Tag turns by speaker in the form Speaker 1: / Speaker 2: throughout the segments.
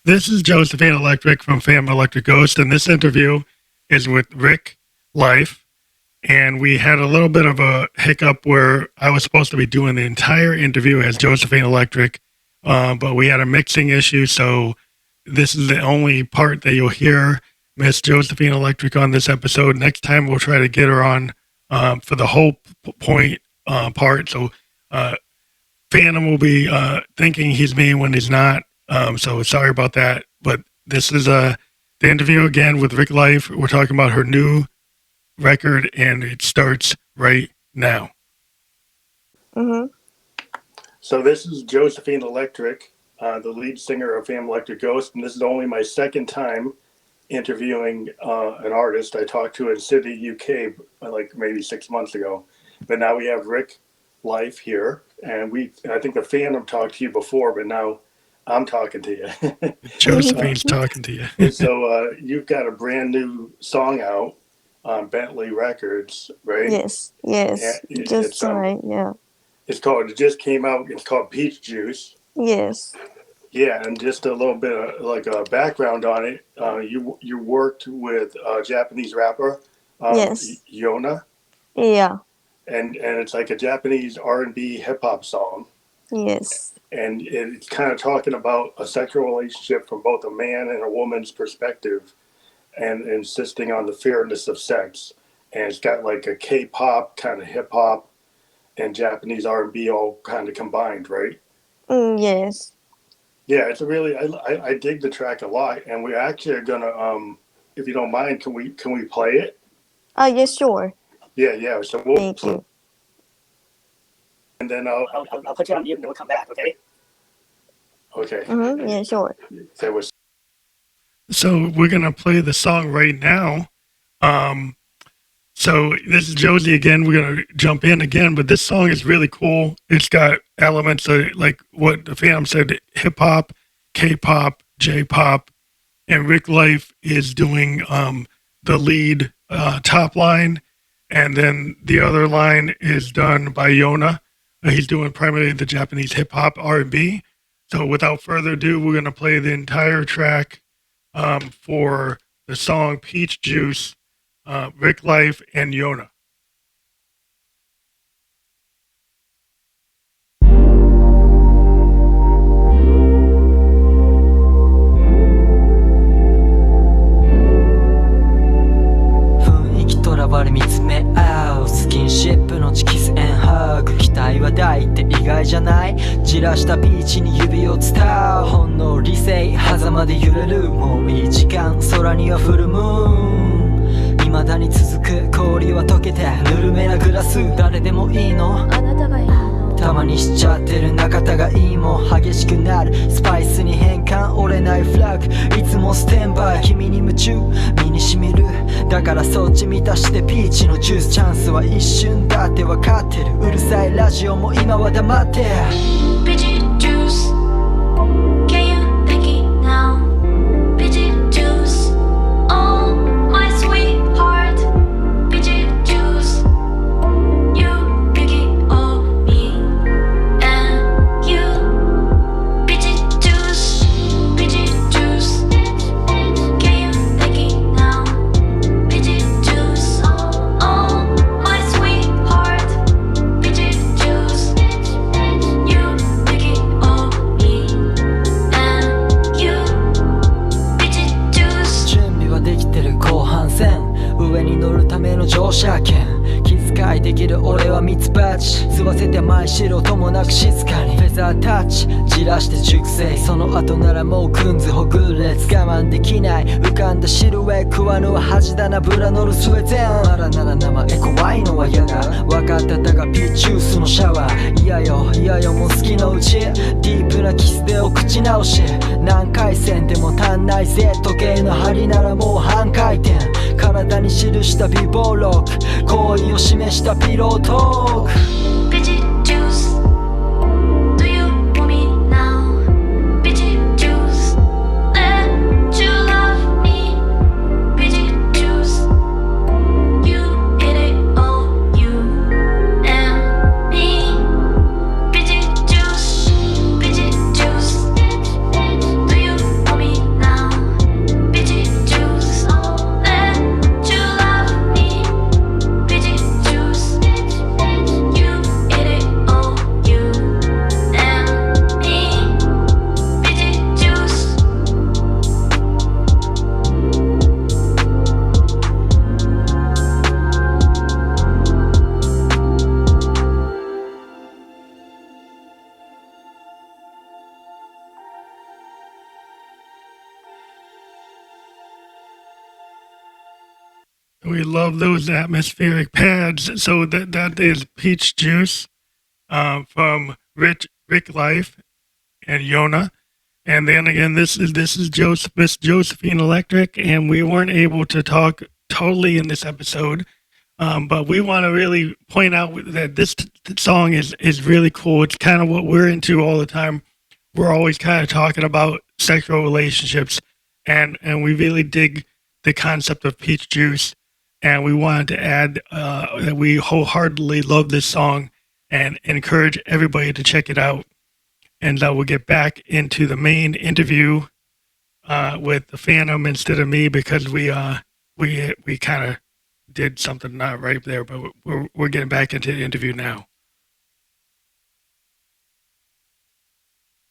Speaker 1: This is Josephine Electric from Fam Electric Ghost, and this interview is with Rick Life. And we had a little bit of a hiccup where I was supposed to be doing the entire interview as Josephine Electric, but we had a mixing issue, so this is the only part that you'll hear Miss Josephine Electric on this episode. Next time we'll try to get her on for the whole point part. So Phantom will be thinking he's me when he's not. So sorry about that. But this is the interview again with Rick Life. We're talking about her new record, and it starts right now.
Speaker 2: Mm-hmm.
Speaker 1: So this is Josephine Electric, the lead singer of Fam Electric Ghost, and this is only my second time interviewing an artist I talked to in Sydney, UK, like maybe 6 months ago. But now we have Rick Life here, and I think the Phantom talked to you before, but now I'm talking to you. Josephine's talking to you. So you've got a brand new song out on Bentley Records, right?
Speaker 2: Yes. Just right, yeah.
Speaker 1: It just came out, it's called Peach Juice.
Speaker 2: Yes.
Speaker 1: Yeah, and just a little bit of like a background on it. You worked with a Japanese rapper,
Speaker 2: Yes.
Speaker 1: Yona.
Speaker 2: Yeah.
Speaker 1: And it's like a Japanese R&B hip hop song.
Speaker 2: Yes.
Speaker 1: And it's kind of talking about a sexual relationship from both a man and a woman's perspective, and insisting on the fairness of sex. And it's got like a K-pop, kind of hip hop, and Japanese R&B all kind of combined, right?
Speaker 2: Yes.
Speaker 1: Yeah, it's a really I dig the track a lot, and we actually are gonna if you don't mind, can we play it?
Speaker 2: Yes, sure.
Speaker 1: Yeah. So
Speaker 2: Thank you.
Speaker 1: And then I'll put you on mute and we'll come back, okay? Okay.
Speaker 2: Mm-hmm. Yeah, sure.
Speaker 1: So we're gonna play the song right now. So this is Josie again. We're gonna jump in again, but this song is really cool. It's got elements of like what the Phantom said: hip hop, K-pop, J-pop, and Rick Life is doing the lead top line, and then the other line is done by Yona. He's doing primarily the Japanese hip hop R&B. So without further ado, we're gonna play the entire track for the song Peach Juice. Rick Life and Yona.
Speaker 3: 見つめ合うスキンシップのチキスエンハグ期待は大って意外じゃないじらしたピーチに指を伝うほんの理性狭間で揺れるもういい時間空にはフルムーン未だに続く氷は溶けてぬるめなグラス誰でもいいのあなたがいいのたまにしちゃってる仲たがいいも激しくなるスパイスに変換折れないフラッグいつもステンバイ君に夢中身にしみるだからそっち満たしてピーチのジュースチャンスは一瞬だって分かってるうるさいラジオも今は黙ってピーチジュース Can you take it now ピーチジュース Oh my sweetheart ピーチジュース You make it all me and you ピーチジュースピーチジュース Can you take it now Peachy juice, oh my sweetheart. Peachy juice, you make it all me and you. Peachy juice. 準備はできてる後半戦上に乗るための乗車券気遣いできる俺はミツバチ吸わせて舞いしろともなく静かにフェザータッチじらして熟成その後ならもうくんずほぐれ我慢できない浮かんだシルエット食わぬは恥だなぶら乗るスウェゼンならなら名前怖いのは嫌だ分かってたがピーチュースのシャワーいやよもう好きのうちディープなキスでお口直し何回戦でも足んないぜ時計の針ならもう半回転体に記した美貌録好意を示したピロートークピチジュース Do you want me now? ピチジュース Let you love me ピチジュース You hit it all you and me ピチジュースピチジュース Do you want me
Speaker 1: We love those atmospheric pads. So that is Peach Juice from Rick Life and Yona. And then again, this is Miss Josephine Electric, and we weren't able to talk totally in this episode, but we want to really point out that this song is really cool. It's kind of what we're into all the time. We're always kind of talking about sexual relationships, and we really dig the concept of peach juice. And we wanted to add that we wholeheartedly love this song and encourage everybody to check it out. And we'll get back into the main interview with the Phantom instead of me because we kind of did something not right there, but we're getting back into the interview now.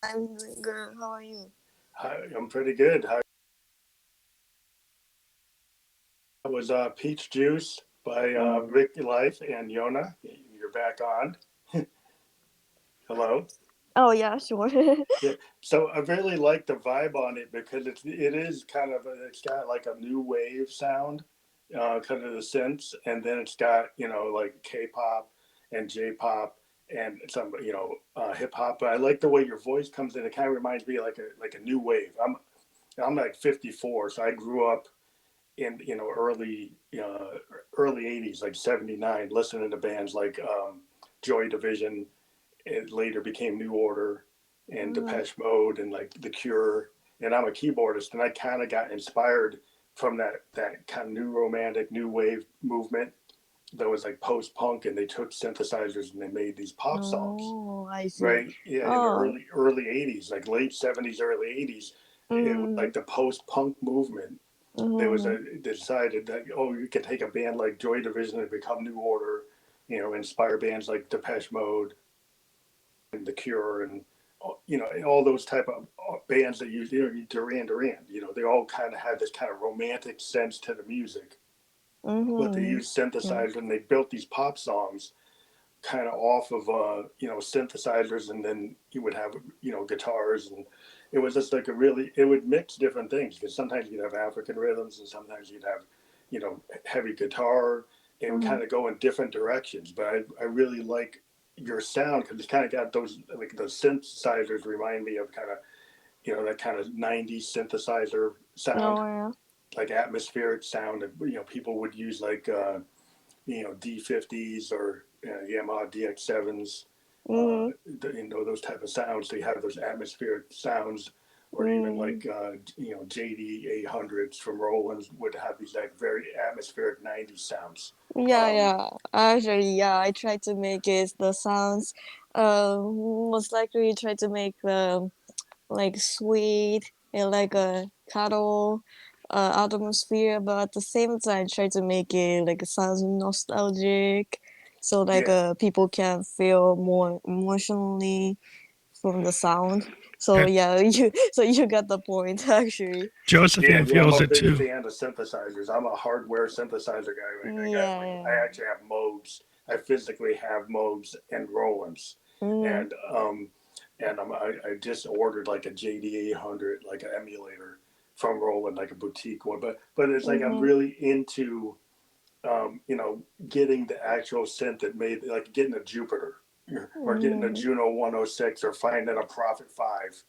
Speaker 2: I'm doing good. How are you?
Speaker 1: Hi, I'm pretty good. Hi. That was Peach Juice by Rick Life and Yona. You're back on. Hello.
Speaker 2: Oh yeah, sure.
Speaker 1: Yeah. So I really like the vibe on it because it is kind of it's got like a new wave sound, kind of the synths, and then it's got like K-pop and J-pop and some hip hop. But I like the way your voice comes in. It kind of reminds me like a new wave. I'm like 54, so I grew up in early 80s, like 79, listening to bands like Joy Division. It later became New Order and Depeche Mode and like The Cure. And I'm a keyboardist, and I kind of got inspired from that kind of new romantic, new wave movement that was like post punk, and they took synthesizers and they made these pop songs,
Speaker 2: Oh, I see.
Speaker 1: right? Yeah, in the
Speaker 2: Oh.
Speaker 1: early 80s, like late 70s, early 80s. It was
Speaker 2: Mm,
Speaker 1: like the post punk movement. There was
Speaker 2: mm,
Speaker 1: they decided that you could take a band like Joy Division and become New Order, inspire bands like Depeche Mode and The Cure and all those type of bands that Duran Duran. They all kind of had this kind of romantic sense to the music, but they
Speaker 2: mm-hmm.
Speaker 1: used
Speaker 2: Yeah.
Speaker 1: synthesizers and they built these pop songs kind of off of synthesizers, and then you would have guitars, and it was just like it would mix different things because sometimes you'd have African rhythms and sometimes you'd have heavy guitar. It would
Speaker 2: Mm-hmm.
Speaker 1: kind of go in different directions, but I really like your sound because it's kind of got those, like the synthesizers remind me of kind of that kind of 90s synthesizer sound,
Speaker 2: Oh yeah.
Speaker 1: like atmospheric sound that people would use, like D50s or Yamaha DX7s,
Speaker 2: Mm-hmm.
Speaker 1: those type of sounds. They have those atmospheric sounds, or even
Speaker 2: Mm.
Speaker 1: like JD 800s from Roland would have these like very atmospheric 90s sounds.
Speaker 2: Yeah, yeah. Actually, yeah, I try to make it the sounds. Most likely try to make like sweet and like a cuddle atmosphere, but at the same time try to make it like sounds nostalgic, so like
Speaker 1: Yeah,
Speaker 2: people can feel more emotionally from the sound. So
Speaker 1: Yeah,
Speaker 2: yeah, you got the point actually.
Speaker 1: yeah, Josephine
Speaker 2: Yeah.
Speaker 1: yeah. I'm
Speaker 2: Yeah.
Speaker 1: a feels it
Speaker 2: Yeah.
Speaker 1: big too. fan of synthesizers. I'm a hardware synthesizer guy. Like I actually have Moogs. I physically have Moogs and Rolands,
Speaker 2: Mm,
Speaker 1: and I just ordered like a JD 800, like an emulator from Roland, like a boutique one. But it's like I'm
Speaker 2: mm-hmm,
Speaker 1: really into getting the actual synth that made, like getting a Jupiter or getting a
Speaker 2: mm-hmm,
Speaker 1: Juno 106 or finding a Prophet 5.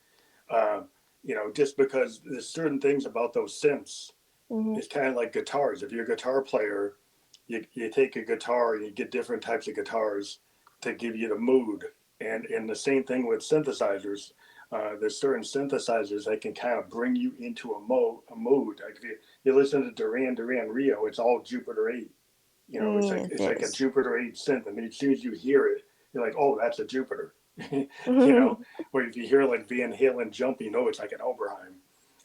Speaker 1: Uh, just because there's certain things about those synths.
Speaker 2: mm-hmm,
Speaker 1: It's kind of like guitars. If you're a guitar player, you take a guitar and you get different types of guitars to give you the mood. And the same thing with synthesizers. There's certain synthesizers that can kind of bring you into a mood. Like if you listen to Duran Duran Rio, it's all Jupiter 8.
Speaker 2: mm,
Speaker 1: It's like a
Speaker 2: yes.
Speaker 1: Jupiter 8 synth, and as soon as you hear it, you're like, oh, that's a Jupiter. Or if you hear like Van Halen jump, it's like an Oberheim.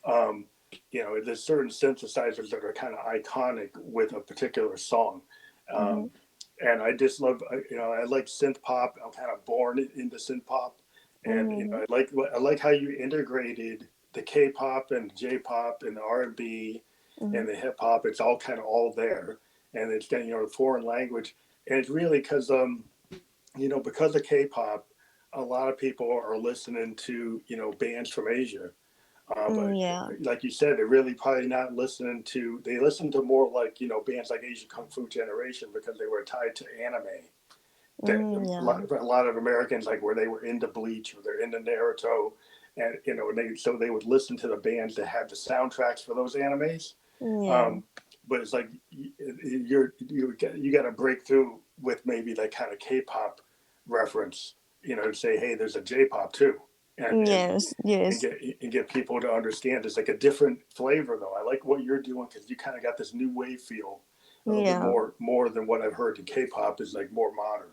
Speaker 1: Um, there's certain synthesizers that are kind of iconic with a particular song.
Speaker 2: Mm-hmm,
Speaker 1: Um, and I just love, I like synth pop. I'm kind of born into synth pop, and
Speaker 2: mm-hmm,
Speaker 1: I like how you integrated the K-pop and the J-pop and the R&B
Speaker 2: mm-hmm,
Speaker 1: and the hip hop. It's all kind of all there, and it's got the foreign language, and it's really because because of K-pop, a lot of people are listening to bands from Asia,
Speaker 2: Mm,
Speaker 1: But
Speaker 2: yeah.
Speaker 1: like you said, they're really probably not listening to. They listen to more like bands like Asian Kung Fu Generation because they were tied to anime. That
Speaker 2: Mm, yeah.
Speaker 1: a lot of Americans like where they were into Bleach or they're into Naruto, and they would listen to the bands that had the soundtracks for those animes.
Speaker 2: Yeah.
Speaker 1: Um, but it's like you got to break through with maybe that kind of K-pop reference, to say, hey, there's a J-pop too, and
Speaker 2: Yes. Yes.
Speaker 1: get people to understand. It's like a different flavor though. I like what you're doing because you kind of got this new wave feel, a little bit
Speaker 2: Yeah.
Speaker 1: more than what I've heard in K-pop is like more modern.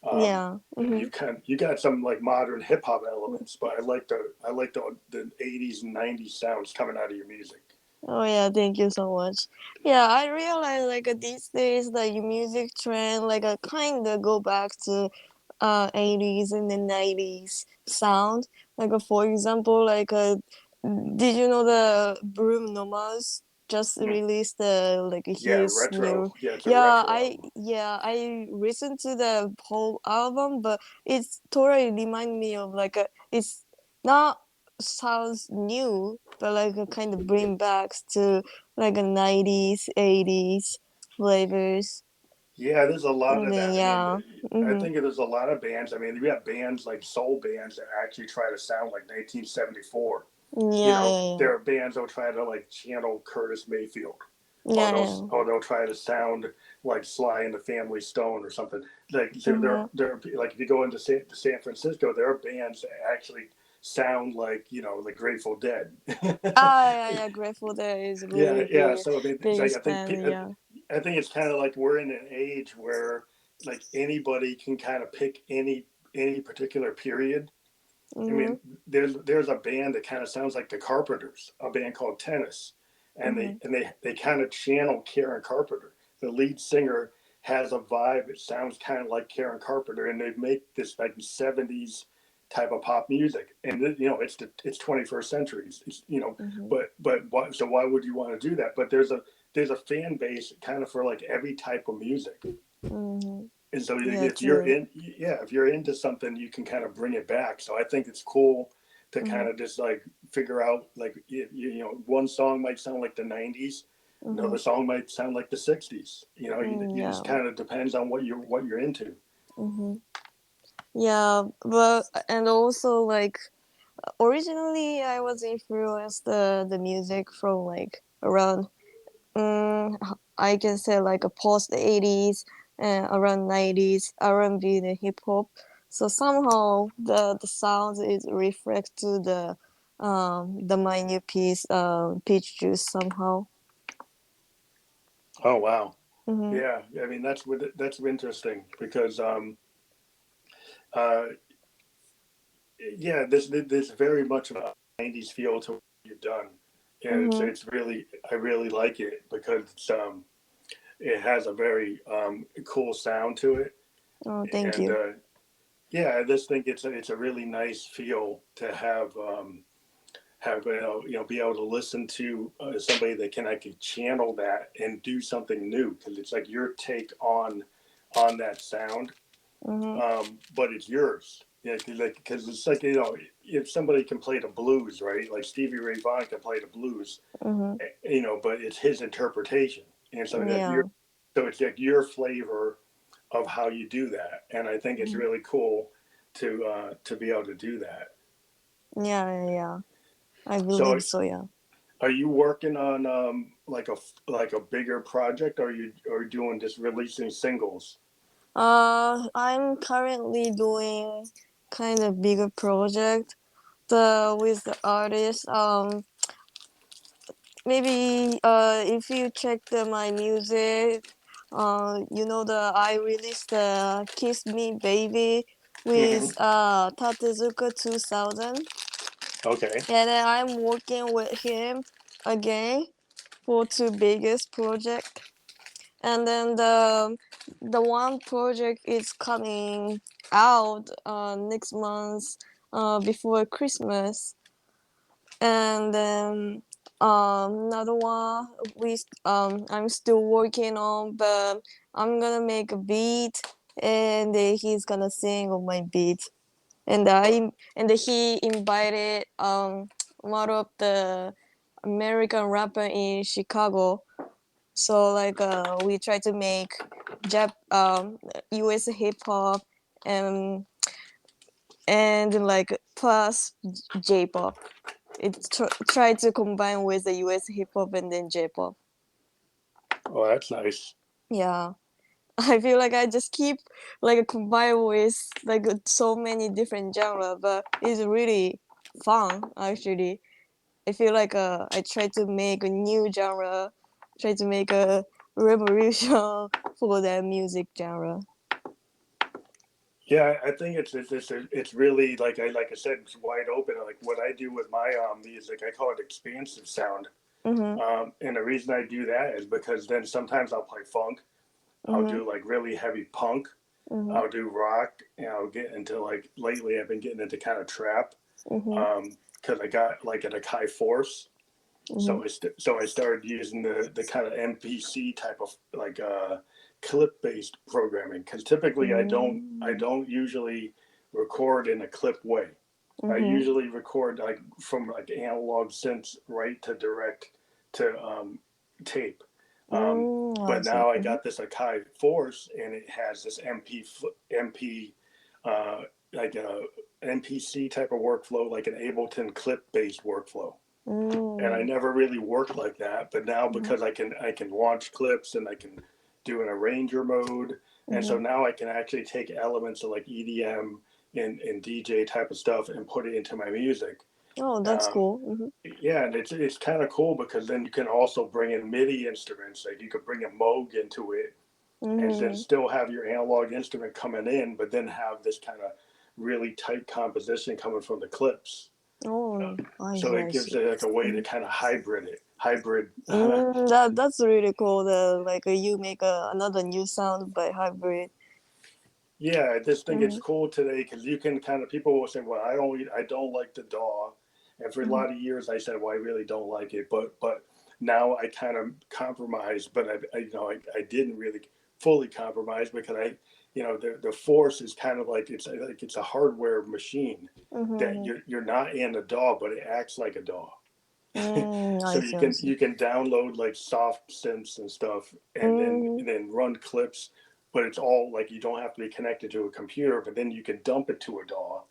Speaker 2: Yeah.
Speaker 1: You you got some like modern hip hop elements, but I like the 80s and 90s sounds coming out of your music.
Speaker 2: Oh yeah, thank you so much. Yeah, I realize like these days the music trend like kind of go back to 80s and the 90s sound. Like for example, like did you know the Bruno Mars just
Speaker 1: Mm.
Speaker 2: released like
Speaker 1: Yeah,
Speaker 2: his
Speaker 1: retro.
Speaker 2: new.
Speaker 1: Yeah, it's a
Speaker 2: Yeah,
Speaker 1: retro album.
Speaker 2: I listened to the whole album, but it's totally remind me of like it's not sounds new, but like a kind of bring back to like a 90s, 80s flavors.
Speaker 1: Yeah, there's a lot
Speaker 2: And
Speaker 1: of
Speaker 2: then
Speaker 1: that. I mean,
Speaker 2: yeah,
Speaker 1: I
Speaker 2: mm-hmm.
Speaker 1: think there's a lot of bands. I mean, we have bands like soul bands that actually try to sound like 1974.
Speaker 2: Yeah, yeah,
Speaker 1: There are bands that'll try to like channel Curtis Mayfield,
Speaker 2: yeah, yeah,
Speaker 1: or they'll try to sound like Sly and the Family Stone or something. Like
Speaker 2: mm-hmm.
Speaker 1: like if you go into San Francisco, there are bands that actually sound like the Grateful Dead.
Speaker 2: Ah, yeah, yeah. Grateful Dead is
Speaker 1: Yeah,
Speaker 2: really
Speaker 1: yeah.
Speaker 2: big,
Speaker 1: So I mean, it's like
Speaker 2: biggest band. Yeah.
Speaker 1: I think it's kind of like we're in an age where like anybody can kind of pick any particular period. I
Speaker 2: Mhm.
Speaker 1: mean, there's a band that kind of sounds like the Carpenters, a band called Tennis, and
Speaker 2: Mhm.
Speaker 1: they kind of channel Karen Carpenter. The lead singer has a vibe. It sounds kind of like Karen Carpenter, and they make this like '70s type of pop music. And it's 21st century.
Speaker 2: Mhm.
Speaker 1: So why would you want to do that? But there's a fan base kind of for like every type of music.
Speaker 2: Mhm.
Speaker 1: And so
Speaker 2: Yeah.
Speaker 1: if you're
Speaker 2: True.
Speaker 1: if you're into something, you can kind of bring it back. So I think it's cool to kind
Speaker 2: Mhm.
Speaker 1: of just like figure out like one song might sound like the 90s, another
Speaker 2: Mhm.
Speaker 1: song might sound like the 60s.
Speaker 2: Mm,
Speaker 1: You just
Speaker 2: yeah.
Speaker 1: kind of depends on what you're into.
Speaker 2: Mhm. Yeah, but and also like originally I was influenced the music from like around I can say like a post 80s and around 90s R&B and hip hop. So somehow the sound is reflect to the my new piece Peach Juice somehow.
Speaker 1: Oh wow,
Speaker 2: Mm-hmm.
Speaker 1: yeah. I mean that's interesting because uh yeah, this very much of a 90s feel to what you've done, and
Speaker 2: Mm-hmm.
Speaker 1: it's really I really like it because it has a very cool sound to it,
Speaker 2: Oh, thank
Speaker 1: and
Speaker 2: you.
Speaker 1: yeah, I just think it's a really nice feel to have be able to listen to somebody that can actually channel that and do something new because it's like your take on that sound,
Speaker 2: Mm-hmm.
Speaker 1: but it's yours. Yeah, because it's like if somebody can play the blues, right? Like Stevie Ray Vaughan can play the blues,
Speaker 2: Mm-hmm.
Speaker 1: but it's his interpretation, and so that
Speaker 2: Yeah.
Speaker 1: it's like your flavor of how you do that, and I think it's
Speaker 2: Mm-hmm.
Speaker 1: really cool to be able to do that.
Speaker 2: Yeah, yeah, yeah. I
Speaker 1: So,
Speaker 2: believe so, yeah.
Speaker 1: are you working on like a bigger project, or are you doing just releasing singles?
Speaker 2: I'm currently doing kind of bigger project with the artist. Maybe if you check my music, you know the I released the Kiss Me Baby
Speaker 1: Hmm.
Speaker 2: with Tatezuka 2000,
Speaker 1: Okay.
Speaker 2: and then I'm working with him again for two biggest project. And then the one project is coming out next month before Christmas, and then another one I'm still working on, but I'm gonna make a beat, and he's gonna sing on my beat, and he invited one of the American rapper in Chicago. So like we try to make US hip hop and like plus J-pop. It tried to combine with the US hip hop and then J-pop.
Speaker 1: Oh, that's nice.
Speaker 2: Yeah. I feel like I just keep like combine with like so many different genre, but it's really fun actually. I feel like I try to make a new genre, try to make a revolution for that music genre.
Speaker 1: Yeah, I think it's really like I said, it's wide open. Like what I do with my music, I call it expansive sound.
Speaker 2: Mhm.
Speaker 1: And the reason I do that is because then sometimes I'll play funk, I'll
Speaker 2: Mhm.
Speaker 1: do like really heavy punk,
Speaker 2: Mhm.
Speaker 1: I'll do rock, and I'll get into like lately I've been getting into kind of trap,
Speaker 2: Mhm.
Speaker 1: because I got like at a high force.
Speaker 2: Mhm.
Speaker 1: So I started using the kind of MPC type of like clip based programming because typically I
Speaker 2: Mhm.
Speaker 1: don't usually record in a clip way. I
Speaker 2: Mhm.
Speaker 1: usually record like from like analog synths right to direct to tape.
Speaker 2: I
Speaker 1: But
Speaker 2: see.
Speaker 1: now I
Speaker 2: Mhm.
Speaker 1: got this Akai Force and it has this MP uh, like a MPC type of workflow, like an Ableton clip based workflow. And I
Speaker 2: Mm.
Speaker 1: never really worked like that, but now
Speaker 2: Mhm.
Speaker 1: because I can launch clips and I can do an arranger mode, and so
Speaker 2: Mhm.
Speaker 1: now I can actually take elements of like EDM and DJ type of stuff and put it into my music.
Speaker 2: Oh, that's
Speaker 1: Um,
Speaker 2: cool. Mhm.
Speaker 1: yeah, and it's kind of cool because then you can also bring in MIDI instruments. Like you could bring a Moog into it, and then
Speaker 2: Mhm.
Speaker 1: still have your analog instrument coming in, but then have this kind of really tight composition coming from the clips.
Speaker 2: Oh, I
Speaker 1: So
Speaker 2: see.
Speaker 1: it
Speaker 2: I
Speaker 1: gives
Speaker 2: see.
Speaker 1: it like a way to
Speaker 2: Mhm.
Speaker 1: kind of hybrid it. Hybrid.
Speaker 2: That's really cool. The like you make another new sound by hybrid.
Speaker 1: Yeah, I just think it's
Speaker 2: Mhm.
Speaker 1: cool today because you can kind of people will say, "Well, I don't like the DAW," and for a
Speaker 2: Mhm.
Speaker 1: lot of years I said, "Well, I really don't like it," but now I kind of compromise, but I didn't really fully compromise because the Force is kind of like it's a hardware machine that
Speaker 2: Mhm.
Speaker 1: you're not in a DAW, but it acts like a DAW. So
Speaker 2: I see. I see.
Speaker 1: you can download like soft synths and stuff
Speaker 2: Mhm.
Speaker 1: and then run clips, but it's all like you don't have to be connected to a computer, but then you can dump it to a DAW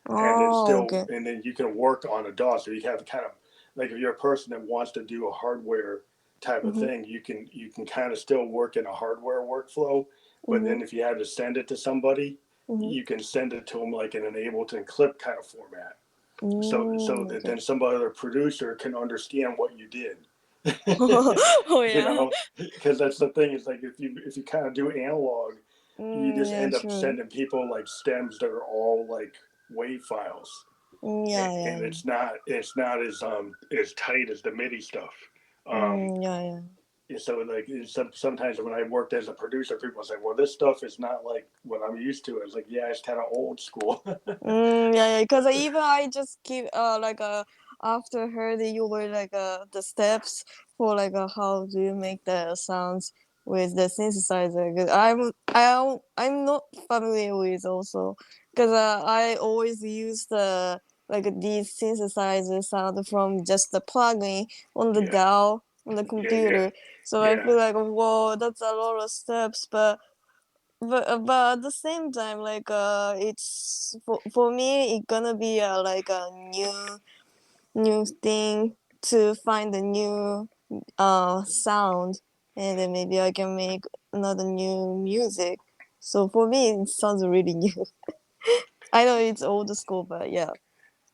Speaker 2: Oh, okay.
Speaker 1: and then you can work on a DAW. So you have kind of like if you're a person that wants to do a hardware type of
Speaker 2: Mhm.
Speaker 1: thing, you can kind of still work in a hardware workflow, but
Speaker 2: Mhm.
Speaker 1: then if you had to send it to somebody,
Speaker 2: Mhm.
Speaker 1: you can send it to them like in an Ableton clip kind of format so that
Speaker 2: Okay.
Speaker 1: then some other producer can understand what you did.
Speaker 2: Oh
Speaker 1: You
Speaker 2: yeah.
Speaker 1: know, because that's the thing is like if you kind of do analog, you just
Speaker 2: Yeah,
Speaker 1: end up
Speaker 2: true.
Speaker 1: sending people like stems that are all like wave files,
Speaker 2: Yeah,
Speaker 1: and
Speaker 2: yeah.
Speaker 1: it's not as tight as the MIDI stuff.
Speaker 2: Yeah, yeah.
Speaker 1: So like sometimes when I worked as a producer, people say, "Well, this stuff is not like what I'm used to." I was like, "Yeah, it's kind of old school."
Speaker 2: Yeah, yeah. Because even I just keep after heard you were like the steps for like how do you make the sounds with the synthesizer. 'Cause I'm not familiar with also because I always use the like these synthesizer sound from just the plugin on the
Speaker 1: Yeah,
Speaker 2: DAW on the
Speaker 1: yeah,
Speaker 2: computer. So I
Speaker 1: yeah.
Speaker 2: feel like whoa, that's a lot of steps, but at the same time like it's for me it gonna be like a new thing to find a new sound, and then maybe I can make another new music. So for me it sounds really new. I know it's old school, but yeah.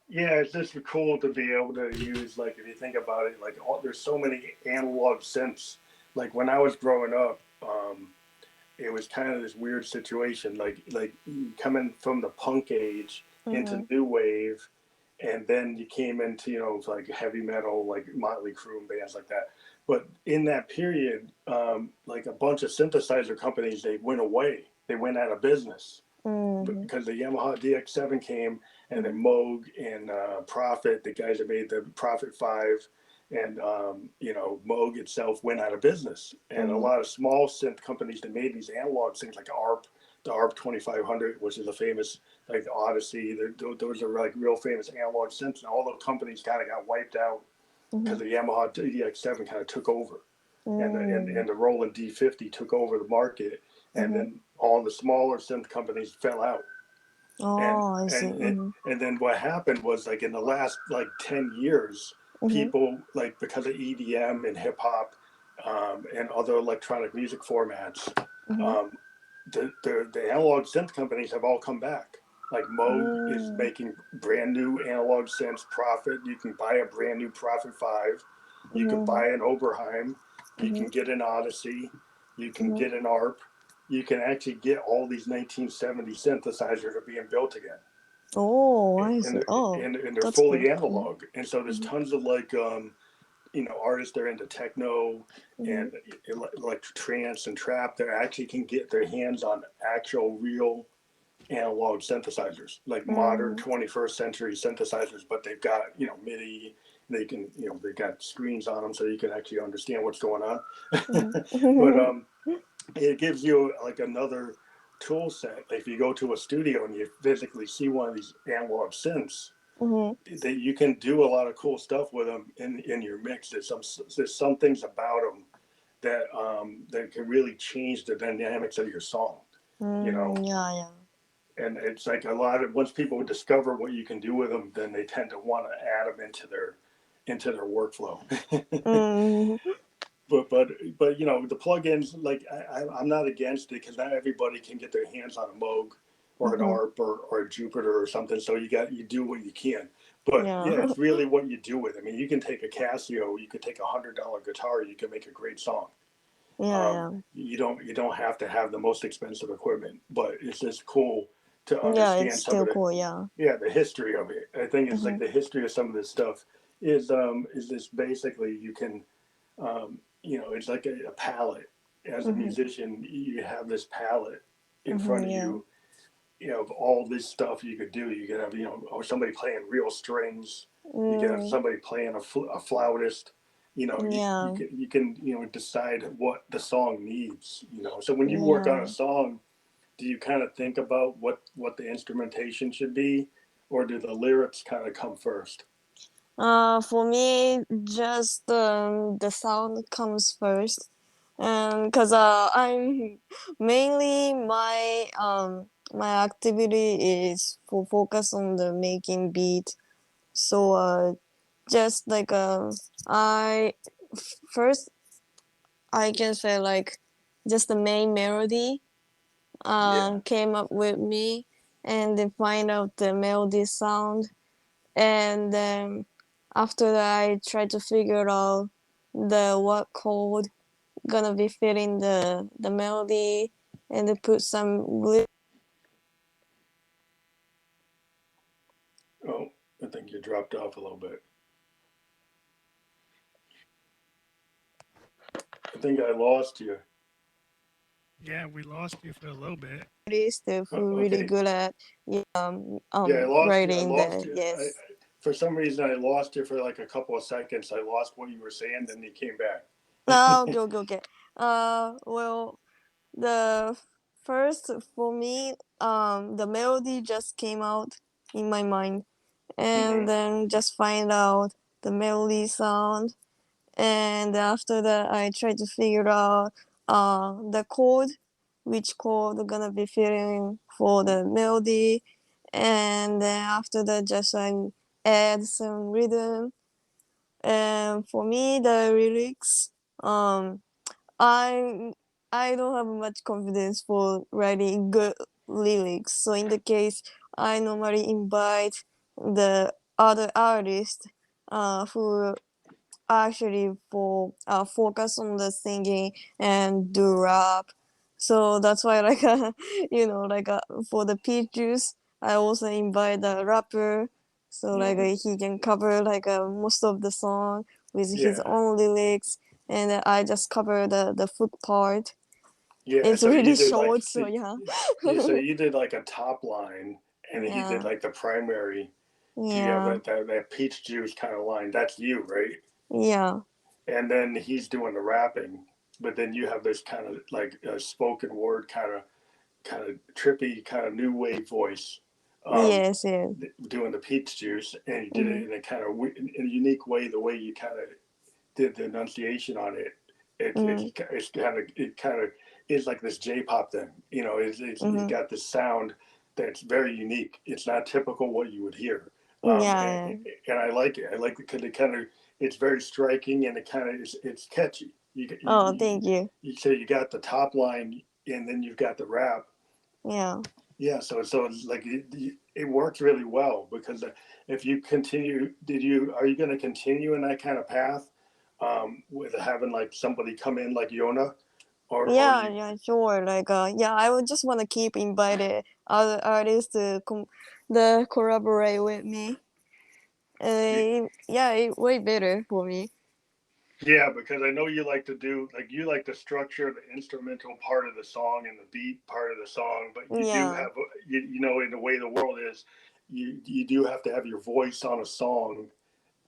Speaker 1: Yeah, it's just cool to be able to use like if you think about it, like there's so many analog synths. Like when I was growing up, it was kind of this weird situation. Like coming from the punk age into
Speaker 2: Mm-hmm.
Speaker 1: new wave, and then you came into like heavy metal, like Motley Crue and bands like that. But in that period, like a bunch of synthesizer companies, they went away. They went out of business
Speaker 2: Mm-hmm.
Speaker 1: because the Yamaha DX7 came, and
Speaker 2: Mm-hmm.
Speaker 1: then Moog and Prophet, the guys that made the Prophet 5, and Moog itself went out of business. And a
Speaker 2: Mm-hmm.
Speaker 1: lot of small synth companies that made these analog things like ARP the ARP 2500, which is a famous like the Odyssey. Those are like real famous analog synths, and all those companies kind of got wiped out because
Speaker 2: Mhm.
Speaker 1: the Yamaha EX7 kind of took over,
Speaker 2: Mm.
Speaker 1: and the Roland D50 took over the market, and
Speaker 2: Mhm.
Speaker 1: then all the smaller synth companies fell out. and
Speaker 2: Oh, I see.
Speaker 1: and
Speaker 2: Mhm.
Speaker 1: and then what happened was like in the last like 10 years,
Speaker 2: Mhm.
Speaker 1: people like because of EDM and hip hop, and other electronic music formats,
Speaker 2: Mhm.
Speaker 1: um, the analog synth companies have all come back. Like Moog is
Speaker 2: Mm.
Speaker 1: making brand new analog synths. Prophet, you can buy a brand new Prophet 5. You can
Speaker 2: Mhm.
Speaker 1: buy an Oberheim. You
Speaker 2: Mhm.
Speaker 1: can get an Odyssey. You can
Speaker 2: Mhm.
Speaker 1: get an ARP. You can actually get all these 1970 synthesizers are being built again,
Speaker 2: Oh, I
Speaker 1: and
Speaker 2: see. Oh,
Speaker 1: and they're
Speaker 2: that's
Speaker 1: fully
Speaker 2: good. Mhm.
Speaker 1: analog. And so there's
Speaker 2: Mhm.
Speaker 1: tons of like artists that are into techno
Speaker 2: Mhm.
Speaker 1: and like trance and trap that actually can get their hands on actual real analog synthesizers, like modern
Speaker 2: Mhm.
Speaker 1: 21st century synthesizers, but they've got MIDI. They can they've got screens on them so you can actually understand what's going on.
Speaker 2: Mhm.
Speaker 1: But
Speaker 2: Mhm.
Speaker 1: it gives you like another tool set. Like if you go to a studio and you physically see one of these analog synths,
Speaker 2: Mhm.
Speaker 1: that you can do a lot of cool stuff with them in your mix. There's some things about them that can really change the dynamics of your song, you know.
Speaker 2: Mm, yeah, yeah.
Speaker 1: And it's like a lot of once people discover what you can do with them, then they tend to want to add them into their workflow.
Speaker 2: Mm.
Speaker 1: but but the plugins, like I'm not against it because not everybody can get their hands on a Moog or an
Speaker 2: Mhm.
Speaker 1: ARP or a Jupiter or something. So you do what you can. But
Speaker 2: Yeah.
Speaker 1: yeah, it's really what you do with it. I mean, you can take a Casio, you could take $100 guitar, you can make a great song.
Speaker 2: Yeah, yeah.
Speaker 1: You don't have to have the most expensive equipment, but it's just cool to
Speaker 2: Yeah, it's
Speaker 1: understand some
Speaker 2: still
Speaker 1: of the
Speaker 2: cool, yeah.
Speaker 1: the history of it. I think it's like
Speaker 2: Mhm.
Speaker 1: the history of some of this stuff is this basically you can it's like a palette. As a
Speaker 2: Mhm.
Speaker 1: musician, you have this palette in
Speaker 2: Mhm,
Speaker 1: front of
Speaker 2: yeah.
Speaker 1: you, of all this stuff you could do. You could have, or somebody playing real strings. You could have
Speaker 2: Mm,
Speaker 1: somebody playing a flautist.
Speaker 2: yeah.
Speaker 1: You can decide what the song needs. So when you work on a
Speaker 2: Yeah.
Speaker 1: song, do you kind of think about what the instrumentation should be, or do the lyrics kind of come first?
Speaker 2: For me, just the sound comes first, and cause I'm mainly my activity is for focus on the making beat. So just like I first I can say like just the main melody
Speaker 1: Yeah.
Speaker 2: came up with me, and then find out the melody sound, and then after that I try to figure out the what chord gonna be fitting the melody, and then put some
Speaker 1: Oh, I think you dropped off a little bit. I think I lost you. Yeah, we lost you for a little bit.
Speaker 2: lyrics that were really
Speaker 1: Okay.
Speaker 2: good at
Speaker 1: Yeah, I lost you. I
Speaker 2: writing
Speaker 1: lost
Speaker 2: the
Speaker 1: you.
Speaker 2: yes.
Speaker 1: For some reason, I lost you for like a couple of seconds. I lost what you were saying, then you came back.
Speaker 2: Oh, okay, okay, okay. Well, the first for me, the melody just came out in my mind, and
Speaker 1: Hmm.
Speaker 2: then just find out the melody sound, and after that I try to figure out the chord, which chord gonna be fitting for the melody, and then after that just add some rhythm. And for me the lyrics, um I I don't have much confidence for writing good lyrics. So in the case, I normally invite the other artists who actually for focus on the singing and do rap. So that's why like like for the peach juice, I also invite the rapper. So like
Speaker 1: Hmm.
Speaker 2: he can cover like most of the song with his
Speaker 1: Yeah.
Speaker 2: own lyrics, and I just cover the foot part.
Speaker 1: Yeah.
Speaker 2: It's
Speaker 1: So you
Speaker 2: really
Speaker 1: did like
Speaker 2: short, so yeah.
Speaker 1: so you did like a top line, and he did
Speaker 2: Yeah,
Speaker 1: like the primary. So you have
Speaker 2: yeah,
Speaker 1: that peach juice kind of line. That's you, right?
Speaker 2: yeah.
Speaker 1: And then he's doing the rapping, but then you have this kind of like a spoken word kind of kind of trippy, kind of new wave voice, um,
Speaker 2: Yes, yes.
Speaker 1: doing the peach juice, and you did it
Speaker 2: Mm-hmm.
Speaker 1: in a kind of in a unique way. The way you kind of did the enunciation on it,
Speaker 2: Mm-hmm.
Speaker 1: it kind of is like this J-pop thing. You know, it's
Speaker 2: Mm-hmm.
Speaker 1: got this sound that's very unique. It's not typical what you would hear,
Speaker 2: Yeah, yeah.
Speaker 1: and I like it. I like it because it kind of it's very striking and it kind of is it's catchy.
Speaker 2: Oh, thank you.
Speaker 1: You say you got the top line and then you've got the rap.
Speaker 2: Yeah.
Speaker 1: Yeah, so it's like it works really well because if you continue, are you going to continue in that kind of path with having like somebody come in like Yona, or
Speaker 2: Yeah,
Speaker 1: you?
Speaker 2: yeah, sure. Like, yeah, I would just want to keep invited other artists to collaborate with me. Yeah, it way better for me.
Speaker 1: Yeah, because I know you like to do like you like to structure the instrumental part of the song and the beat part of the song, but you do
Speaker 2: Yeah.
Speaker 1: have you know in the way the world is, you do have to have your voice on a song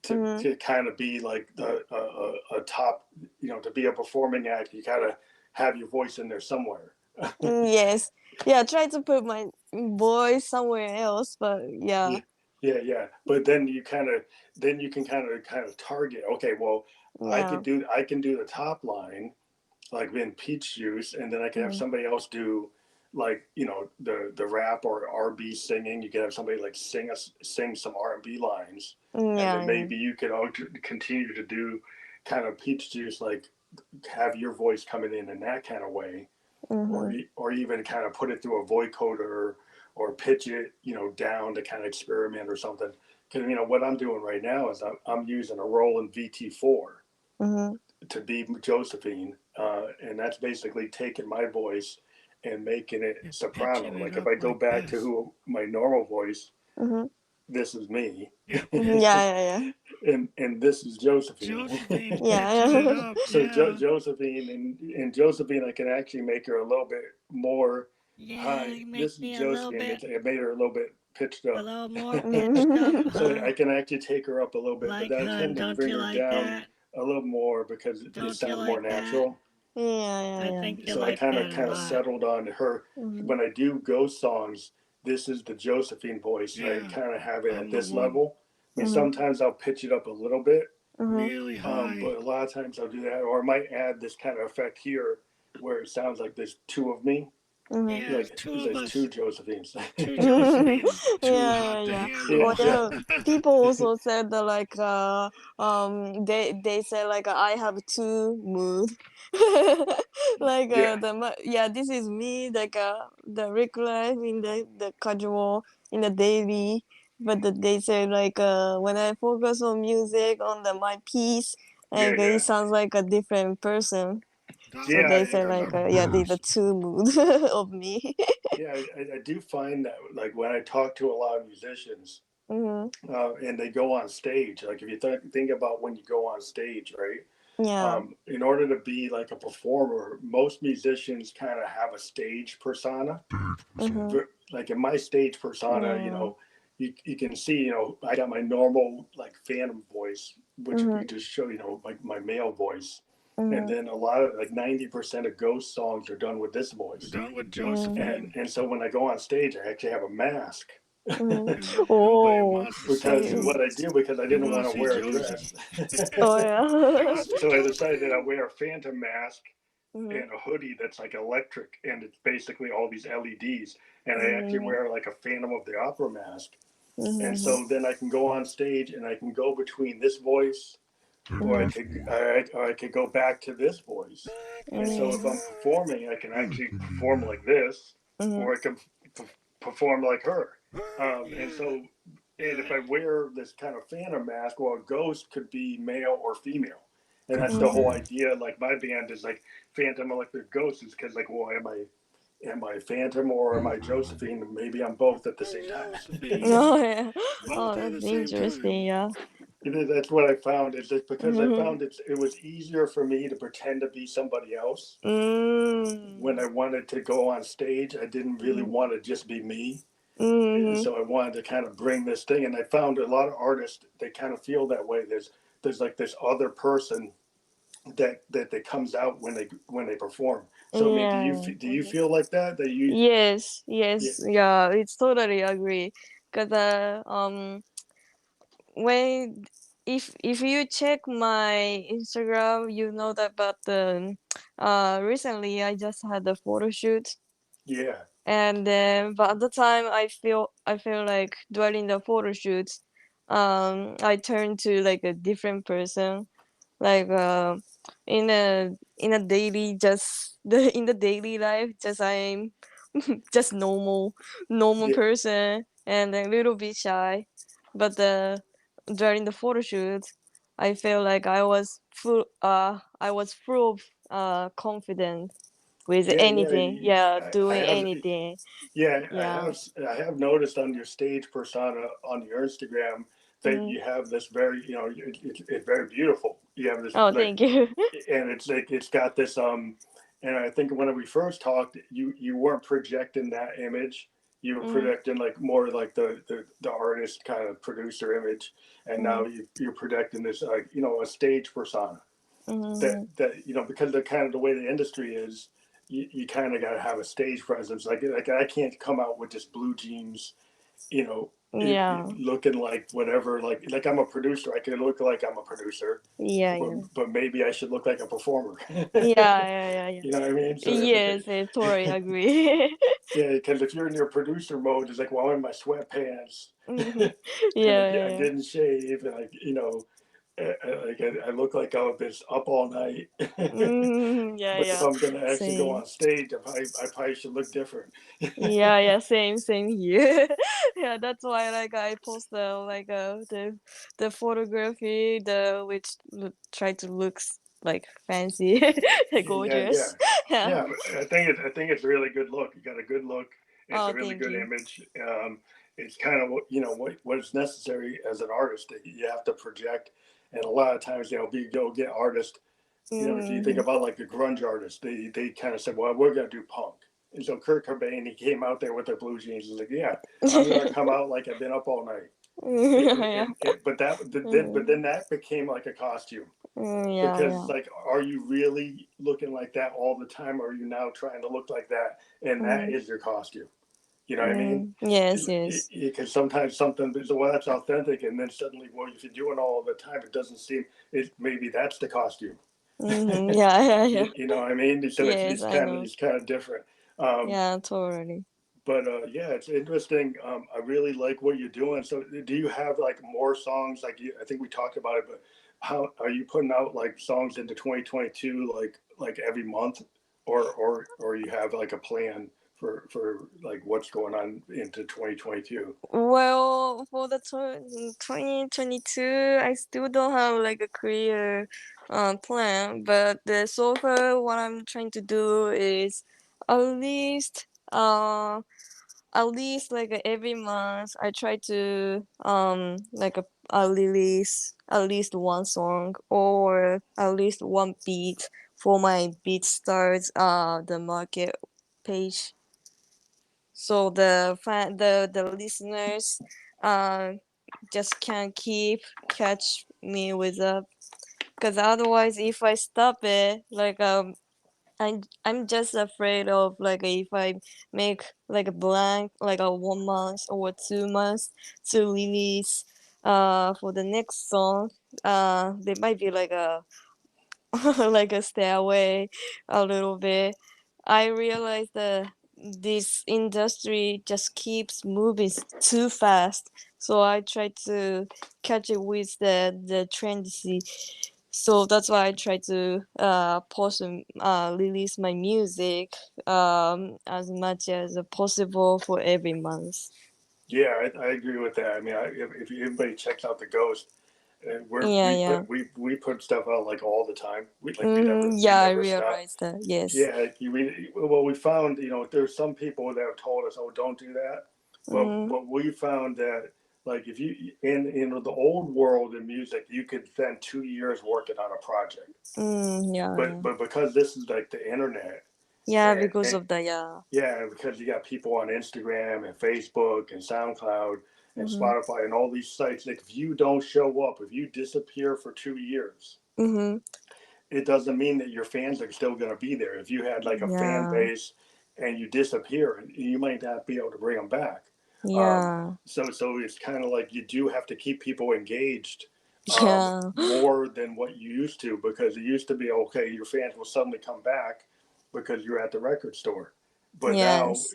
Speaker 2: Mm-hmm.
Speaker 1: to kind of be like a top, you know, to be a performing act. You gotta have your voice in there somewhere.
Speaker 2: Yes. Yeah, try to put my voice somewhere else, but yeah.
Speaker 1: Yeah, yeah. But then you can kind of target. Okay, well,
Speaker 2: Yeah.
Speaker 1: I can do the top line like in peach juice, and then I can have
Speaker 2: Mm-hmm.
Speaker 1: somebody else do like you know the rap or R&B singing. You can have somebody like sing some R&B lines, and
Speaker 2: Yeah,
Speaker 1: then
Speaker 2: yeah.
Speaker 1: maybe you could continue to do kind of peach juice, like have your voice coming in that kind of way,
Speaker 2: Mm-hmm.
Speaker 1: or even kind of put it through a vocoder or pitch it, you know, down to kind of experiment or something. Because you know what I'm doing right now is I'm using a Roland VT4
Speaker 2: Mm-hmm.
Speaker 1: to be Josephine, and that's basically taking my voice and making it
Speaker 4: You're pitching
Speaker 1: soprano.
Speaker 4: it
Speaker 1: Like if
Speaker 4: up
Speaker 1: I go
Speaker 4: like
Speaker 1: back to
Speaker 4: this.
Speaker 1: who my normal voice,
Speaker 2: Mm-hmm.
Speaker 1: this is me,
Speaker 4: Yeah,
Speaker 2: Mm-hmm. Yeah, yeah,
Speaker 1: and this is Josephine.
Speaker 4: Josephine pitching
Speaker 2: yeah.
Speaker 4: it
Speaker 2: Yeah.
Speaker 4: up.
Speaker 1: So
Speaker 4: Yeah,
Speaker 1: Josephine and Josephine, I can actually make her a little bit more
Speaker 4: yeah.
Speaker 1: high.
Speaker 4: You make
Speaker 1: This is
Speaker 4: me a little
Speaker 1: Josephine.
Speaker 4: bit,
Speaker 1: I made her a little bit pitched
Speaker 4: a
Speaker 1: up.
Speaker 4: little more pitched up,
Speaker 2: Mm-hmm.
Speaker 1: So
Speaker 4: huh?
Speaker 1: I can actually take her up a little bit, but
Speaker 4: Like,
Speaker 1: I
Speaker 4: hun,
Speaker 1: tend to
Speaker 4: don't
Speaker 1: bring
Speaker 4: you
Speaker 1: her
Speaker 4: like
Speaker 1: down
Speaker 4: that?
Speaker 1: a little more because it
Speaker 4: Don't you
Speaker 1: sounds more
Speaker 4: like that?
Speaker 1: natural.
Speaker 2: Yeah,
Speaker 4: I
Speaker 2: yeah,
Speaker 4: think you
Speaker 1: So I
Speaker 4: like that a
Speaker 1: kind of
Speaker 4: lot.
Speaker 1: settled on her
Speaker 2: yeah.
Speaker 1: when I do ghost songs. This is the Josephine voice. I
Speaker 4: Yeah,
Speaker 1: kind of have it at
Speaker 4: I'm the
Speaker 1: this
Speaker 4: one
Speaker 1: level. I mean,
Speaker 2: Mm-hmm.
Speaker 1: sometimes I'll pitch it up a little bit,
Speaker 2: Mm-hmm.
Speaker 4: really high.
Speaker 1: but a lot of times I'll do that, or I might add this kind of effect here where it sounds like there's two of me,
Speaker 2: Mm-hmm.
Speaker 4: Yeah, there's
Speaker 1: like
Speaker 4: two of
Speaker 1: there's two
Speaker 4: us,
Speaker 1: Josephines.
Speaker 4: two
Speaker 2: Yeah,
Speaker 4: Josephines, too
Speaker 2: yeah,
Speaker 4: hot to
Speaker 2: yeah.
Speaker 1: Yeah,
Speaker 4: handle.
Speaker 2: Oh,
Speaker 1: yeah,
Speaker 2: yeah. People also said that like they said like I have two mood. Like
Speaker 1: yeah,
Speaker 2: yeah, this is me like the regular in the casual in the daily, but they say like when I focus on music on my piece,
Speaker 1: yeah,
Speaker 2: like
Speaker 1: yeah,
Speaker 2: it sounds like a different person.
Speaker 4: That's
Speaker 2: So
Speaker 4: what
Speaker 1: yeah.
Speaker 2: they
Speaker 4: I
Speaker 2: say
Speaker 4: think
Speaker 2: like
Speaker 4: about
Speaker 2: yeah, the
Speaker 4: most.
Speaker 2: two mood of me.
Speaker 1: Yeah, I do find that like when I talk to a lot of musicians,
Speaker 2: Hmm.
Speaker 1: and they go on stage, like if you think about when you go on stage, right?
Speaker 2: Yeah.
Speaker 1: In order to be like a performer, most musicians kind of have a stage persona.
Speaker 2: Mhm.
Speaker 1: Like in my stage persona, you
Speaker 2: Yeah.
Speaker 1: know, you can see, you know, I got my normal like phantom voice, which we
Speaker 2: Mhm.
Speaker 1: just show, you know, like my male voice. And
Speaker 2: Mhm.
Speaker 1: then a lot of like 90% of ghost songs are done with this
Speaker 4: We're
Speaker 1: voice.
Speaker 4: done with
Speaker 2: Mhm.
Speaker 4: Josephine.
Speaker 1: And so when I go on stage, I actually have a mask.
Speaker 2: Mhm.
Speaker 4: Nobody
Speaker 2: Oh.
Speaker 4: wants to see
Speaker 1: Because
Speaker 4: you.
Speaker 2: Mm.
Speaker 1: what I do, because I
Speaker 4: They
Speaker 1: didn't
Speaker 4: want
Speaker 1: want
Speaker 4: to
Speaker 1: to
Speaker 4: see
Speaker 1: wear a
Speaker 4: Josie.
Speaker 1: dress.
Speaker 2: Oh yeah.
Speaker 4: Josie,
Speaker 1: So I decided that I
Speaker 4: Josie.
Speaker 1: wear a phantom mask
Speaker 2: Mhm.
Speaker 1: and a hoodie that's like electric, and it's basically all these LEDs. And I actually
Speaker 2: Mhm.
Speaker 1: wear like a Phantom of the Opera mask. And
Speaker 2: Mhm.
Speaker 1: so then I can go on stage and I can go between this voice,
Speaker 2: Mhm.
Speaker 1: or I could go back to this voice. And so if
Speaker 2: Mhm.
Speaker 1: I'm performing, I can actually perform like this,
Speaker 2: Mhm.
Speaker 1: or I can perform like her. And
Speaker 4: Yeah,
Speaker 1: so, and if I wear this kind of phantom mask, well, a ghost could be male or female. And
Speaker 4: could
Speaker 1: that's the
Speaker 4: be.
Speaker 1: whole
Speaker 2: Mhm.
Speaker 1: idea. Like my band is like Phantom Electric Ghost, is because like, well, am I Phantom or am I Josephine? Maybe I'm both at the same time.
Speaker 4: Josephine.
Speaker 2: Oh yeah. Oh,
Speaker 4: Both at the
Speaker 2: that's
Speaker 4: same time.
Speaker 2: interesting. Yeah.
Speaker 1: That's what I found. Is just because I
Speaker 2: Mhm.
Speaker 1: found it was easier for me to pretend to be somebody else when
Speaker 2: Mm.
Speaker 1: I wanted to go on stage. I didn't really
Speaker 2: Mhm.
Speaker 1: want to just be me.
Speaker 2: Mhm.
Speaker 1: So I wanted to kind of bring this thing, and I found a lot of artists they kind of feel that way. There's like this other person that comes out when they perform. So I mean,
Speaker 2: Yeah.
Speaker 1: do you feel like that you
Speaker 2: Yes,
Speaker 1: yeah
Speaker 2: yes, yeah, it's totally agree. Cause when if you check my Instagram, you know that. But recently I just had a photo shoot,
Speaker 1: yeah
Speaker 2: and then but at the time I feel like during the photo shoot, I turned to like a different person, like in a daily just the in the daily life, just I'm just normal
Speaker 1: yeah
Speaker 2: person and a little bit shy, but during the photo shoot I feel like I was full of confidence with
Speaker 1: yeah yeah
Speaker 2: anything, yeah,
Speaker 1: I
Speaker 2: doing
Speaker 1: have
Speaker 2: anything.
Speaker 1: yeah
Speaker 2: Yeah.
Speaker 1: I have noticed on your stage persona on your Instagram that
Speaker 2: Mm.
Speaker 1: you have this very it's very beautiful. You have this
Speaker 2: Oh,
Speaker 1: like
Speaker 2: thank you.
Speaker 1: and it's like it's got this and I think when we first talked you weren't projecting that image, you were
Speaker 2: Mm,
Speaker 1: projecting like more like the artist kind of producer image, and now
Speaker 2: mm,
Speaker 1: you're projecting this like a stage persona
Speaker 2: mm,
Speaker 1: that because the kind of the way the industry is, you kind of got to have a stage presence. Like I can't come out with just blue jeans, you know,
Speaker 2: yeah,
Speaker 1: looking like whatever. Like I'm a producer, I can look like I'm a producer,
Speaker 2: yeah,
Speaker 1: but
Speaker 2: yeah,
Speaker 1: maybe I should look like a performer.
Speaker 2: yeah, yeah, yeah, yeah.
Speaker 1: You know what I mean? So
Speaker 2: Yes, I totally agree.
Speaker 1: yeah, because if you're in your producer mode, it's like, well, I'm in my sweatpants,
Speaker 2: Mhm.
Speaker 1: and
Speaker 2: Yeah,
Speaker 1: I
Speaker 2: yeah,
Speaker 1: didn't shave, and like I look like I've been up all night.
Speaker 2: yeah. Yeah,
Speaker 1: But if
Speaker 2: yeah.
Speaker 1: I'm gonna actually go
Speaker 2: Same.
Speaker 1: on stage, I probably should look different.
Speaker 2: Yeah, yeah, same here. Yeah, that's why like I post the photography, the which try to looks like fancy,
Speaker 1: Yeah, yeah,
Speaker 2: gorgeous. Yeah.
Speaker 1: yeah. I think it's a really good look. You got a good look. It's a
Speaker 2: Oh,
Speaker 1: really
Speaker 2: thank
Speaker 1: good
Speaker 2: you.
Speaker 1: image. It's kind of what is necessary as an artist that you have to project. And a lot of times, we go get artists. If you think
Speaker 2: Mm-hmm.
Speaker 1: about like the grunge artists, they kind of said, well, we're gonna do punk. And so Kurt Cobain, he came out there with their blue jeans. He's like, yeah, I'm gonna come out like I've been up all night.
Speaker 2: Yeah.
Speaker 1: But
Speaker 2: Mm,
Speaker 1: then that became like a costume,
Speaker 2: yeah,
Speaker 1: because it's
Speaker 2: yeah.
Speaker 1: like, are you really looking like that all the time, or are you now trying to look like that, and that
Speaker 2: Mm,
Speaker 1: is your costume? You know what I mean?
Speaker 2: yes, yes.
Speaker 1: Because sometimes something is, well, that's authentic, and then suddenly, well, if you're doing all the time, it doesn't seem it. Maybe that's the costume.
Speaker 2: Yeah, yeah, yeah.
Speaker 1: You know what I mean? So
Speaker 2: Yes, I know.
Speaker 1: it's kind of different. Um,
Speaker 2: Yeah, totally.
Speaker 1: but yeah, it's interesting. I really like what you're doing. So, do you have like more songs? Like I think we talked about it, but how are you putting out like songs into 2022, like every month, or you have like a plan for like what's going on into 2022?
Speaker 2: Well, for the 2022, I still don't have like a clear plan, but so far what I'm trying to do is at least uh like every month I try to I'll release at least one song or at least one beat for my beat starts the market page, so the listeners uh just can keep catch me with up, because otherwise if I stop it, like I'm just afraid of like if I make like a blank like a 1 month or 2 months to release for the next song, there might be like a like a stay away a little bit. I realize that this industry just keeps moving too fast, so I try to catch it with the trendy. So that's why I try to post and release my music as much as possible for every month.
Speaker 1: Yeah, I agree with that. I mean, if anybody checks out the Ghost,
Speaker 2: Yeah, yeah.
Speaker 1: we put stuff out like all the time. We we
Speaker 2: Yeah, I
Speaker 1: never stop.
Speaker 2: realized that. Yes.
Speaker 1: Yeah, well, we found, there's some people that have told us, oh, don't do that.
Speaker 2: Mm-hmm.
Speaker 1: But we found that, like, if you, in the old world in music, you could spend 2 years working on a project.
Speaker 2: Yeah, yeah.
Speaker 1: But because this is like the internet,
Speaker 2: Yeah, because
Speaker 1: and
Speaker 2: of the yeah.
Speaker 1: yeah, because you got people on Instagram and Facebook and SoundCloud and
Speaker 2: Mm-hmm.
Speaker 1: Spotify and all these sites, like, if you don't show up, if you disappear for 2 years,
Speaker 2: Mm-hmm.
Speaker 1: it doesn't mean that your fans are still going to be there. If you had like a fan
Speaker 2: Yeah.
Speaker 1: base and you disappear, you might not be able to bring them back.
Speaker 2: Yeah.
Speaker 1: So it's kind of like you do have to keep people engaged
Speaker 2: Yeah.
Speaker 1: more than what you used to, because it used to be okay, your fans will suddenly come back because you're at the record store. But now,
Speaker 2: Yes.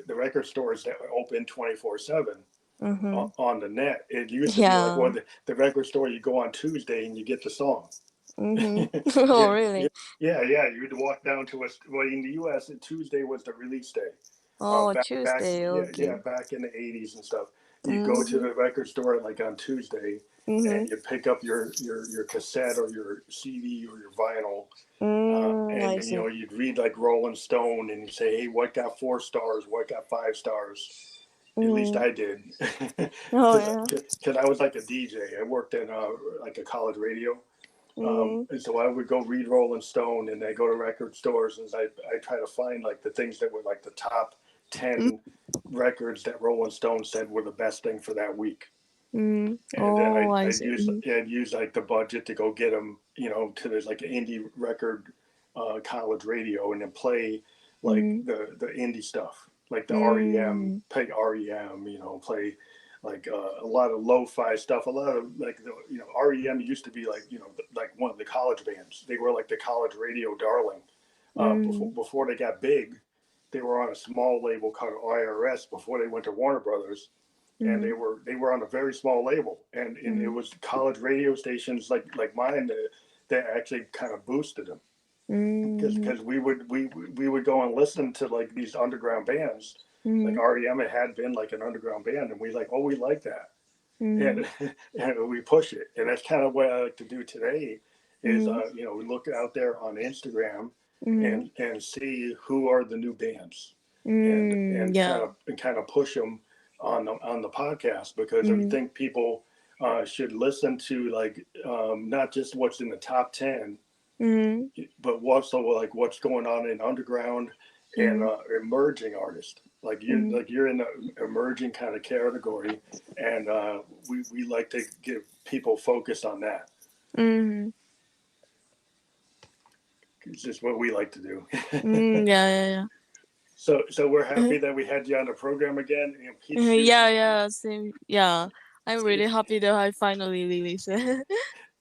Speaker 1: the record stores that are open 24/7
Speaker 2: Mm-hmm.
Speaker 1: on the net. It used to be like, well,
Speaker 2: Yeah.
Speaker 1: the record store, you go on Tuesday and you get the song.
Speaker 2: Mm-hmm. Oh,
Speaker 1: yeah, yeah,
Speaker 2: really?
Speaker 1: yeah. You'd walk down to well, in the U.S., Tuesday was the release day.
Speaker 2: Oh,
Speaker 1: Back,
Speaker 2: Tuesday.
Speaker 1: yeah,
Speaker 2: Okay.
Speaker 1: back in the '80s and stuff. You go to
Speaker 2: Mm-hmm.
Speaker 1: the record store like on Tuesday,
Speaker 2: Mm-hmm.
Speaker 1: and you pick up your cassette or your CD or your vinyl,
Speaker 2: I
Speaker 1: and
Speaker 2: see.
Speaker 1: you'd read like Rolling Stone, and you say, hey, what got 4 stars? What got 5 stars? At least
Speaker 2: Mm.
Speaker 1: I did,
Speaker 2: Oh,
Speaker 1: because
Speaker 2: yeah.
Speaker 1: I was like a DJ. I worked in like a college radio.
Speaker 2: Mm.
Speaker 1: And so I would go read Rolling Stone, and I go to record stores, and I try to find like the things that were like the top
Speaker 2: Mm.
Speaker 1: 10 records that Rolling Stone said were the best thing for that week.
Speaker 2: Mm.
Speaker 1: And then
Speaker 2: Oh, I
Speaker 1: I'd
Speaker 2: see.
Speaker 1: use
Speaker 2: Mm-hmm.
Speaker 1: like the budget to go get them, to this like an indie record, college radio, and then play like
Speaker 2: Mm-hmm.
Speaker 1: the indie stuff, like the REM,
Speaker 2: Mm.
Speaker 1: play REM, play like a lot of lo-fi stuff, a lot of like REM used to be like like one of the college bands. They were like the college radio darling.
Speaker 2: Mm.
Speaker 1: Before they got big, they were on a small label called IRS before they went to Warner Brothers, and
Speaker 2: Mm.
Speaker 1: they were on a very small label, and it
Speaker 2: Mm.
Speaker 1: was college radio stations like mine that actually kind of boosted them,
Speaker 2: Mm.
Speaker 1: because we would go and listen to like these underground bands, like
Speaker 2: Mm.
Speaker 1: REM had been like an underground band, and we like, oh, we like that,
Speaker 2: Mm.
Speaker 1: and and we push it, and that's kind of what I like to do today, is
Speaker 2: Mm.
Speaker 1: we look out there on Instagram
Speaker 2: Mm.
Speaker 1: and see who are the new bands,
Speaker 2: Mm.
Speaker 1: and
Speaker 2: Yeah.
Speaker 1: kind of push them on the podcast, because I
Speaker 2: Mm.
Speaker 1: think people should listen to like, not just what's in the top 10,
Speaker 2: Mm.
Speaker 1: but also like what's going on in underground and
Speaker 2: Mm.
Speaker 1: emerging artists.
Speaker 2: Mm.
Speaker 1: Like you're in the emerging kind of category, and we like to give people focus on that.
Speaker 2: Mm.
Speaker 1: It's just what we like to do.
Speaker 2: Mm. Yeah, yeah,
Speaker 1: So we're
Speaker 2: yeah.
Speaker 1: happy that we had you on the program again. And Pete's
Speaker 2: Yeah, yeah, same. Yeah, I'm really happy that I finally released it.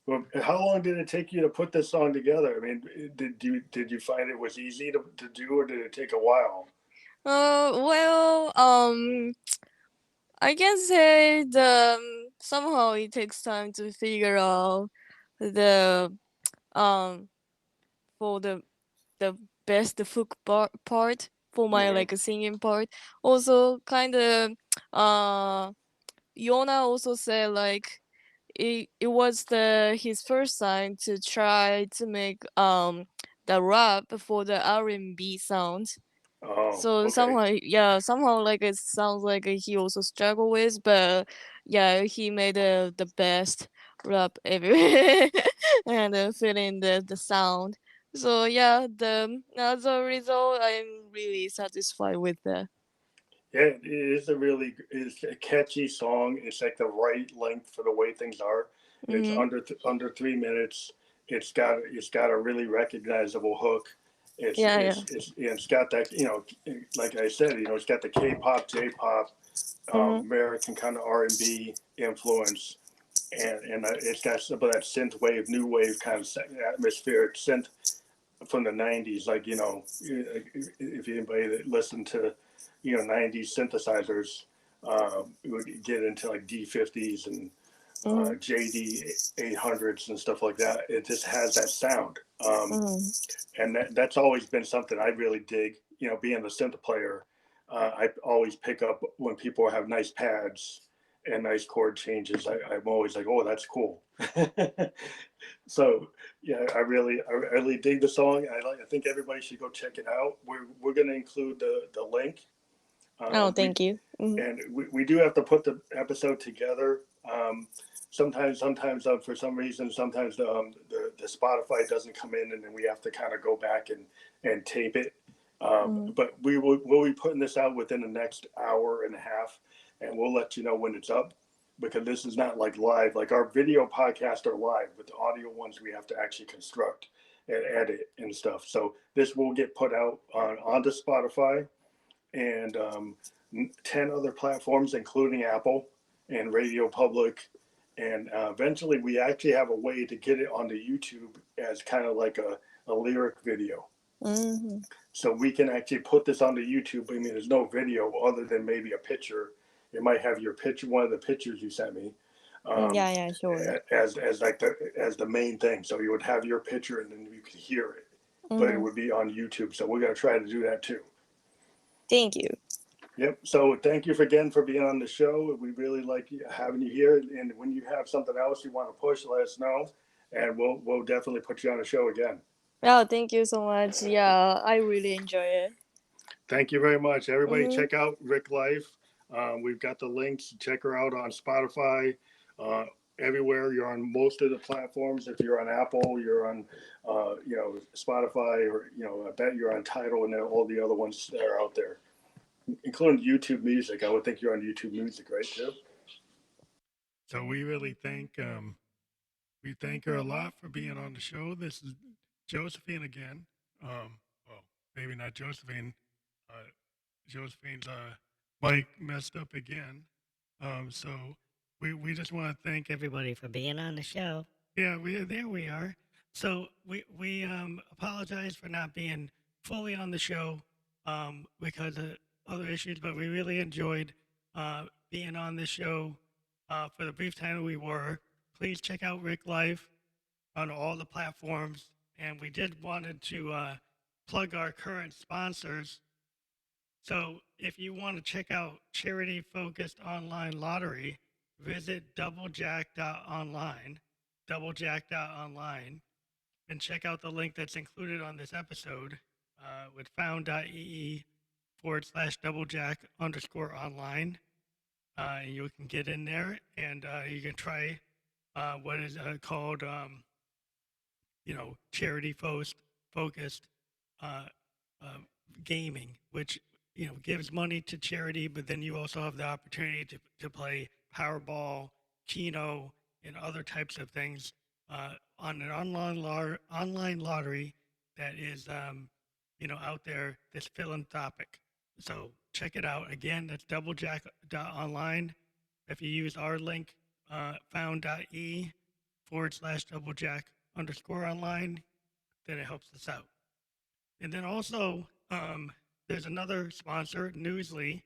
Speaker 1: well, how long did it take you to put this song together? I mean, did you find it was easy to do, or did it take a while?
Speaker 2: Well, I can say somehow it takes time to figure out the um for the best hook part for my
Speaker 1: Mm-hmm.
Speaker 2: like singing part. Also, kind of Yona also said like it was his first time to try to make the rap for the R&B sound.
Speaker 1: Oh,
Speaker 2: So
Speaker 1: okay.
Speaker 2: somehow, yeah, somehow like it sounds like he also struggled with, but yeah, he made the best rap ever and fit in the sound. So yeah, the as a result, I'm really satisfied with that.
Speaker 1: Yeah, it is it's a catchy song. It's like the right length for the way things are. It's
Speaker 2: Mm-hmm.
Speaker 1: under 3 minutes. It's got a really recognizable hook.
Speaker 2: Yeah, yeah.
Speaker 1: It's got that, like I said, it's got the K-pop, J-pop,
Speaker 2: Mm-hmm.
Speaker 1: American kind of R&B influence, and it's got some of that synth wave, new wave kind of atmospheric synth from the '90s. Like, if anybody that listened to '90s synthesizers, would get into like D50s and
Speaker 2: Mm-hmm.
Speaker 1: JD 800s and stuff like that. It just has that sound,
Speaker 2: Mm-hmm.
Speaker 1: and that's always been something I really dig. Being the synth player, I always pick up when people have nice pads and nice chord changes. I'm always like, oh, that's cool. So yeah, I really dig the song. I think everybody should go check it out. We're going to include the link.
Speaker 2: Oh,
Speaker 1: We
Speaker 2: thank you. Mm-hmm.
Speaker 1: and we do have to put the episode together. Sometimes for some reason, sometimes the Spotify doesn't come in, and then we have to kind of go back and tape it.
Speaker 2: Mm-hmm.
Speaker 1: But we'll be putting this out within the next hour and a half, and we'll let you know when it's up, because this is not like live. Like our video podcasts are live, but the audio ones we have to actually construct. and edit and stuff. So this will get put out onto Spotify and 10 other platforms, including Apple and Radio Public. And eventually, we actually have a way to get it onto YouTube as kind of like a lyric video.
Speaker 2: Mm-hmm.
Speaker 1: So we can actually put this onto YouTube. I mean, there's no video other than maybe a picture. It might have your picture, one of the pictures you sent me,
Speaker 2: Yeah, sure.
Speaker 1: as like the main thing. So you would have your picture, and then you could hear it, but it
Speaker 2: Mm-hmm.
Speaker 1: would be on YouTube. So we're gonna try to do that too.
Speaker 2: Thank you.
Speaker 1: Yep. So thank you again for being on the show. We really like having you here. And when you have something else you want to push, let us know, and we'll definitely put you on the show again.
Speaker 2: Oh, thank you so much. Yeah, I really enjoy it.
Speaker 1: Thank you very much, everybody.
Speaker 2: Mm-hmm.
Speaker 1: Check out Rick Life. We've got the links. Check her out on Spotify. Everywhere you're on most of the platforms. If you're on Apple, you're on Spotify, or I bet you're on Tidal and all the other ones that are out there, including YouTube Music. I would think you're on YouTube Music, right, too? So we really thank her a lot for being on the show. This is Josephine again. Well, maybe not Josephine. Josephine's mic messed up again. So we just want to thank everybody for being on the show. Yeah, there we are. So we apologize for not being fully on the show because of other issues, but we really enjoyed being on the show for the brief time we were. Please check out Rick Life on all the platforms, and we did wanted to plug our current sponsors. So if you want to check out charity-focused online lottery, visit doublejack.online, and check out the link that's included on this episode with found.ee/doublejack_online. You can get in there and you can try what is called, charity-focused gaming, which gives money to charity, but then you also have the opportunity to play Powerball, Keno, and other types of things on an online lottery that is out there that's philanthropic. So check it out. Again, that's doublejack.online. If you use our link, found.e/doublejack_online, then it helps us out. And then also, there's another sponsor, Newsly,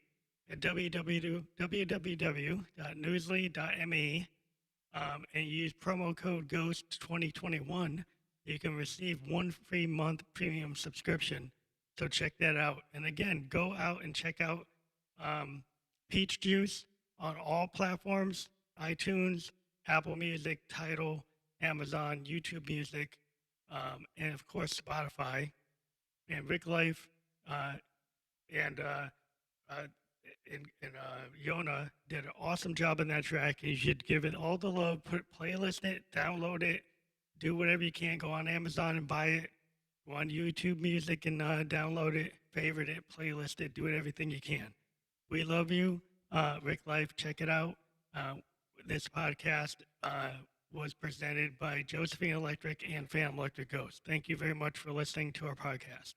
Speaker 1: at www.newsly.me, and use promo code GHOST2021. You can receive 1 free month premium subscription. So check that out. And again, go out and check out Peach Juice on all platforms: iTunes, Apple Music, Tidal, Amazon, YouTube Music, and of course Spotify. And Rick Life and Yona did an awesome job on that track. You should give it all the love. Playlist it, download it, do whatever you can. Go on Amazon and buy it. Go on YouTube Music and download it, favorite it, playlist it, do everything you can. We love you, Rick Life. Check it out. This podcast was presented by Josephine Electric and Phantom Electric Ghost. Thank you very much for listening to our podcast.